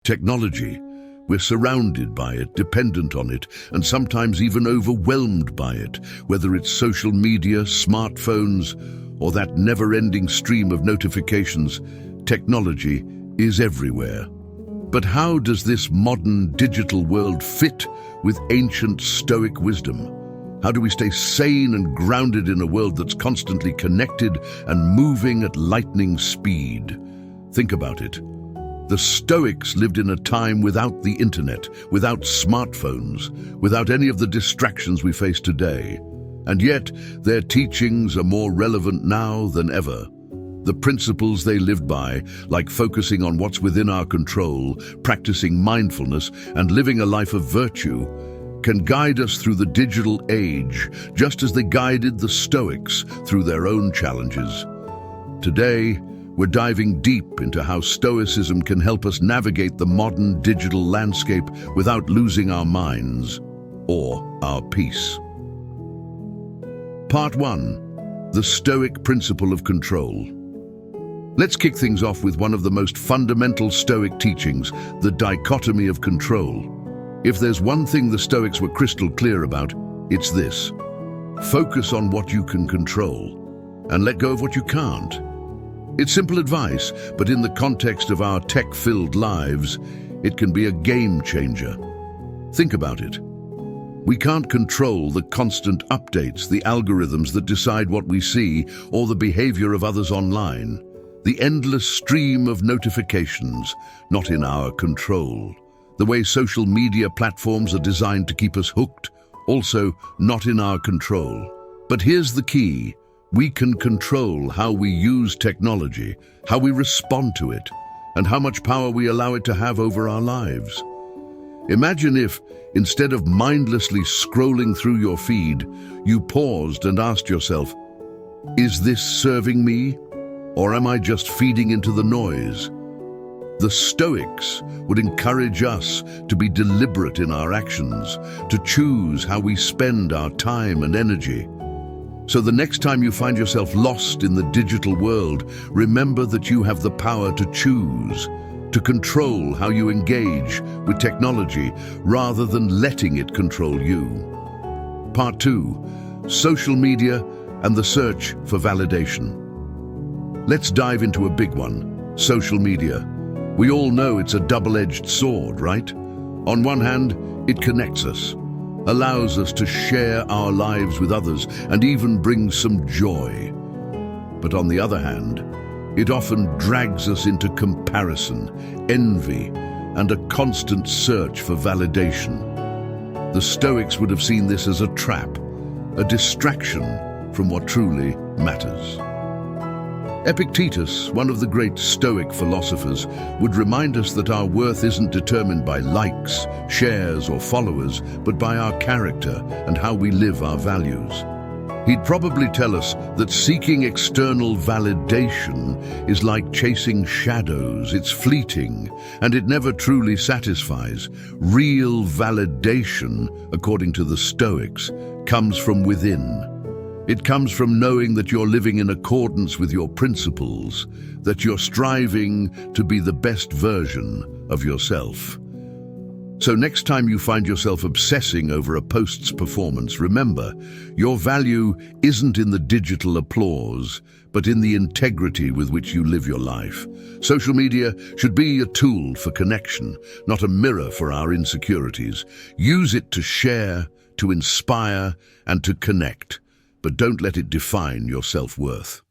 Technology, we're surrounded by it, dependent on it, and sometimes even overwhelmed by it, whether it's social media, smartphones, or that never-ending stream of notifications. Technology is everywhere. But how does this modern digital world fit with ancient Stoic wisdom? How do we stay sane and grounded in a world that's constantly connected and moving at lightning speed? Think about it. The Stoics lived in a time without the internet, without smartphones, without any of the distractions we face today. And yet, their teachings are more relevant now than ever. The principles they lived by, like focusing on what's within our control, practicing mindfulness, and living a life of virtue, can guide us through the digital age, just as they guided the Stoics through their own challenges. Today, we're diving deep into how Stoicism can help us navigate the modern digital landscape without losing our minds or our peace. Part 1. The Stoic Principle of Control. Let's kick things off with one of the most fundamental Stoic teachings, the dichotomy of control. If there's one thing the Stoics were crystal clear about, it's this. Focus on what you can control and let go of what you can't. It's simple advice, but in the context of our tech-filled lives, it can be a game changer. Think about it. We can't control the constant updates, the algorithms that decide what we see, or the behavior of others online. The endless stream of notifications, not in our control. The way social media platforms are designed to keep us hooked, also not in our control. But here's the key. We can control how we use technology, how we respond to it, and how much power we allow it to have over our lives. Imagine if, instead of mindlessly scrolling through your feed, you paused and asked yourself, is this serving me, or am I just feeding into the noise? The Stoics would encourage us to be deliberate in our actions, to choose how we spend our time and energy. So the next time you find yourself lost in the digital world, remember that you have the power to choose, to control how you engage with technology rather than letting it control you. Part 2. Social media and the search for validation. Let's dive into a big one, social media. We all know it's a double-edged sword, right? On one hand, it connects us, allows us to share our lives with others, and even brings some joy. But on the other hand, it often drags us into comparison, envy, and a constant search for validation. The Stoics would have seen this as a trap, a distraction from what truly matters. Epictetus, one of the great Stoic philosophers, would remind us that our worth isn't determined by likes, shares, or followers, but by our character and how we live our values. He'd probably tell us that seeking external validation is like chasing shadows. It's fleeting, and it never truly satisfies. Real validation, according to the Stoics, comes from within. It comes from knowing that you're living in accordance with your principles, that you're striving to be the best version of yourself. So next time you find yourself obsessing over a post's performance, remember, your value isn't in the digital applause, but in the integrity with which you live your life. Social media should be a tool for connection, not a mirror for our insecurities. Use it to share, to inspire, and to connect, but don't let it define your self-worth.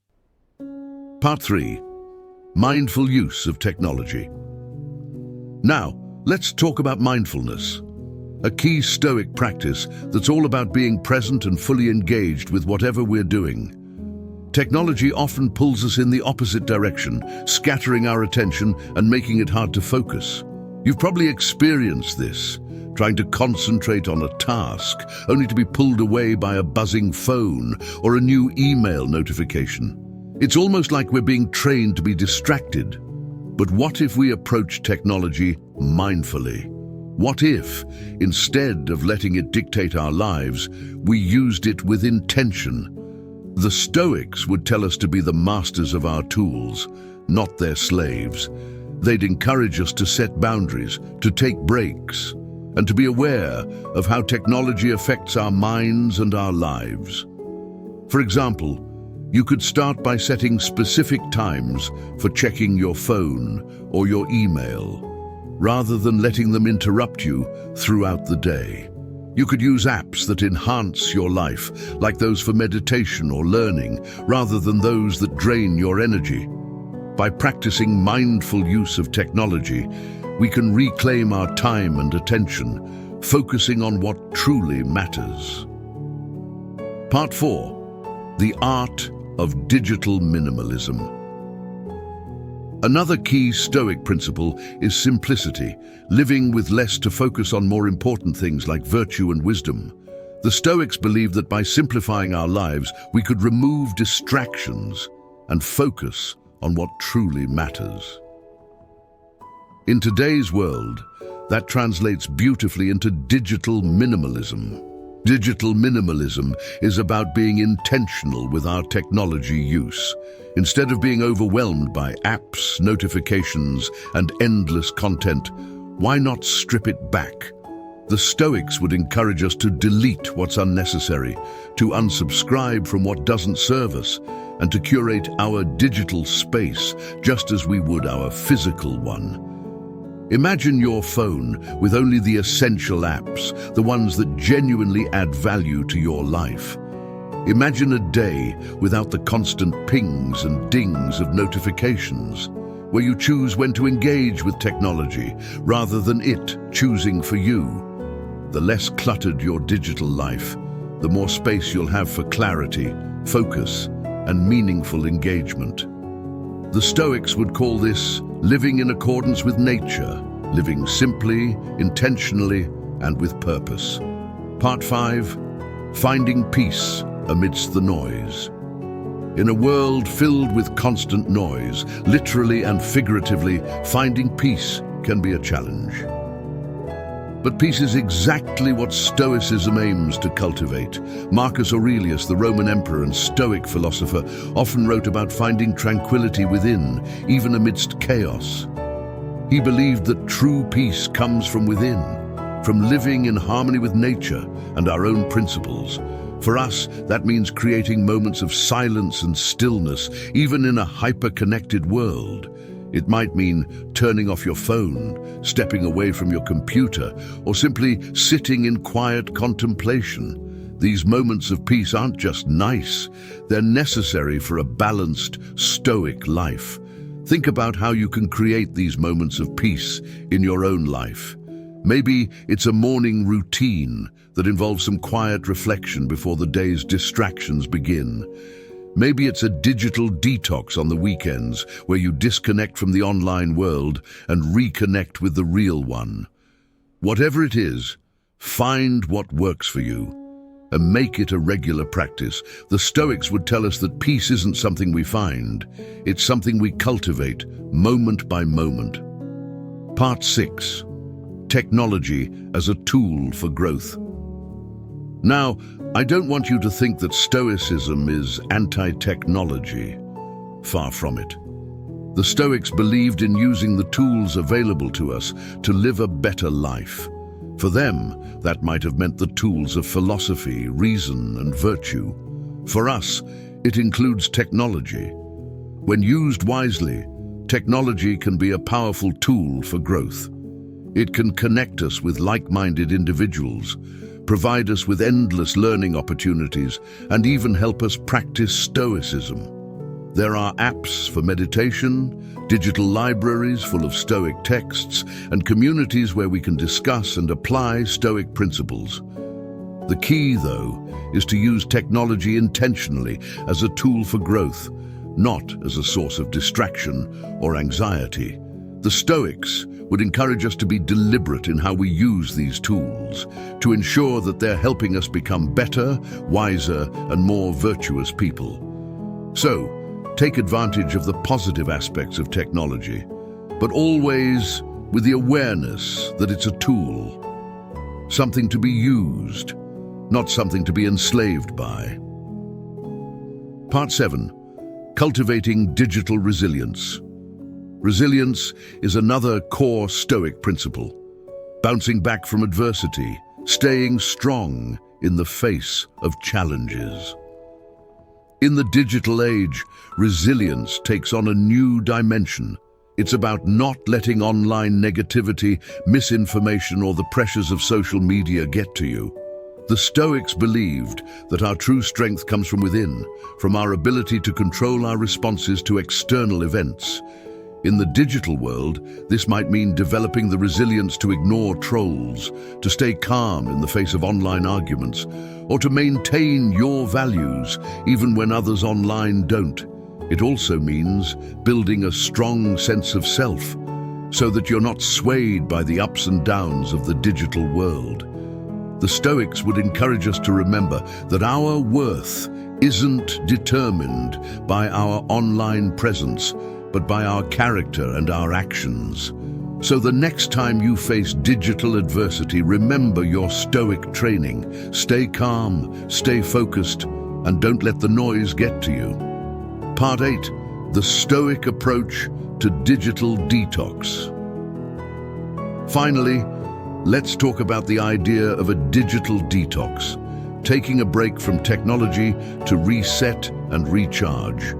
Part 3. Mindful use of technology. Now, let's talk about mindfulness, a key Stoic practice that's all about being present and fully engaged with whatever we're doing. Technology often pulls us in the opposite direction, scattering our attention and making it hard to focus. You've probably experienced this, trying to concentrate on a task, only to be pulled away by a buzzing phone or a new email notification. It's almost like we're being trained to be distracted. But what if we approach technology mindfully? What if, instead of letting it dictate our lives, we used it with intention? The Stoics would tell us to be the masters of our tools, not their slaves. They'd encourage us to set boundaries, to take breaks, and to be aware of how technology affects our minds and our lives. For example, you could start by setting specific times for checking your phone or your email, rather than letting them interrupt you throughout the day. You could use apps that enhance your life, like those for meditation or learning, rather than those that drain your energy. By practicing mindful use of technology, we can reclaim our time and attention, focusing on what truly matters. Part 4. The Art of Digital Minimalism. Another key Stoic principle is simplicity, living with less to focus on more important things like virtue and wisdom. The Stoics believed that by simplifying our lives, we could remove distractions and focus on what truly matters. In today's world, that translates beautifully into digital minimalism. Digital minimalism is about being intentional with our technology use. Instead of being overwhelmed by apps, notifications, and endless content, why not strip it back? The Stoics would encourage us to delete what's unnecessary, to unsubscribe from what doesn't serve us, and to curate our digital space just as we would our physical one. Imagine your phone with only the essential apps, the ones that genuinely add value to your life. Imagine a day without the constant pings and dings of notifications, where you choose when to engage with technology rather than it choosing for you. The less cluttered your digital life, the more space you'll have for clarity, focus, and meaningful engagement. The Stoics would call this living in accordance with nature, living simply, intentionally, and with purpose. Part 5. Finding peace amidst the noise. In a world filled with constant noise, literally and figuratively, finding peace can be a challenge. But peace is exactly what Stoicism aims to cultivate. Marcus Aurelius, the Roman emperor and Stoic philosopher, often wrote about finding tranquility within, even amidst chaos. He believed that true peace comes from within, from living in harmony with nature and our own principles. For us, that means creating moments of silence and stillness, even in a hyper-connected world. It might mean turning off your phone, stepping away from your computer, or simply sitting in quiet contemplation. These moments of peace aren't just nice, they're necessary for a balanced, stoic life. Think about how you can create these moments of peace in your own life. Maybe it's a morning routine that involves some quiet reflection before the day's distractions begin. Maybe it's a digital detox on the weekends where you disconnect from the online world and reconnect with the real one. Whatever it is, find what works for you and make it a regular practice. The Stoics would tell us that peace isn't something we find, it's something we cultivate moment by moment. Part 6. Technology as a tool for growth. Now, I don't want you to think that Stoicism is anti-technology. Far from it. The Stoics believed in using the tools available to us to live a better life. For them, that might have meant the tools of philosophy, reason, and virtue. For us, it includes technology. When used wisely, technology can be a powerful tool for growth. It can connect us with like-minded individuals, provide us with endless learning opportunities, and even help us practice Stoicism. There are apps for meditation, digital libraries full of Stoic texts, and communities where we can discuss and apply Stoic principles. The key, though, is to use technology intentionally as a tool for growth, not as a source of distraction or anxiety. The Stoics would encourage us to be deliberate in how we use these tools, to ensure that they're helping us become better, wiser, and more virtuous people. So, take advantage of the positive aspects of technology, but always with the awareness that it's a tool, something to be used, not something to be enslaved by. Part 7. Cultivating digital resilience. Resilience is another core Stoic principle. Bouncing back from adversity, staying strong in the face of challenges. In the digital age, resilience takes on a new dimension. It's about not letting online negativity, misinformation, or the pressures of social media get to you. The Stoics believed that our true strength comes from within, from our ability to control our responses to external events. In the digital world, this might mean developing the resilience to ignore trolls, to stay calm in the face of online arguments, or to maintain your values even when others online don't. It also means building a strong sense of self, so that you're not swayed by the ups and downs of the digital world. The Stoics would encourage us to remember that our worth isn't determined by our online presence, but by our character and our actions. So the next time you face digital adversity, remember your Stoic training. Stay calm, stay focused, and don't let the noise get to you. Part 8, the Stoic approach to digital detox. Finally, let's talk about the idea of a digital detox, taking a break from technology to reset and recharge.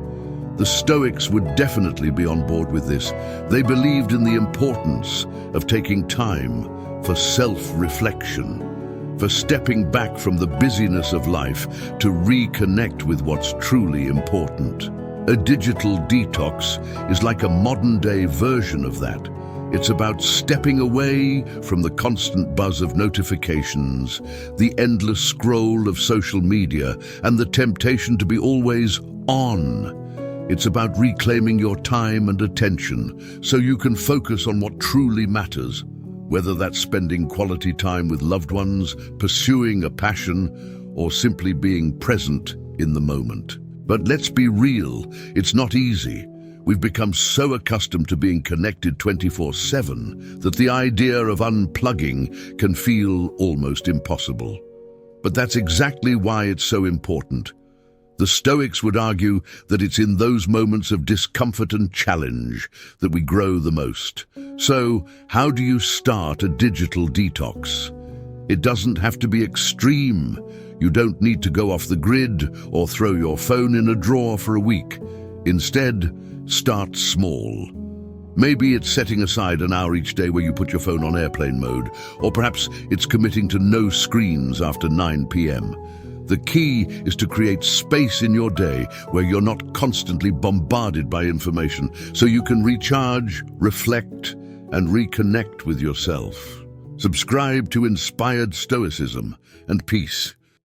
The Stoics would definitely be on board with this. They believed in the importance of taking time for self-reflection, for stepping back from the busyness of life to reconnect with what's truly important. A digital detox is like a modern-day version of that. It's about stepping away from the constant buzz of notifications, the endless scroll of social media, and the temptation to be always on. It's about reclaiming your time and attention so you can focus on what truly matters, whether that's spending quality time with loved ones, pursuing a passion, or simply being present in the moment. But let's be real, it's not easy. We've become so accustomed to being connected 24/7 that the idea of unplugging can feel almost impossible. But that's exactly why it's so important. The Stoics would argue that it's in those moments of discomfort and challenge that we grow the most. So, how do you start a digital detox? It doesn't have to be extreme. You don't need to go off the grid or throw your phone in a drawer for a week. Instead, start small. Maybe it's setting aside an hour each day where you put your phone on airplane mode, or perhaps it's committing to no screens after 9 p.m. The key is to create space in your day where you're not constantly bombarded by information, so you can recharge, reflect, and reconnect with yourself. Subscribe to Inspired Stoicism, and peace.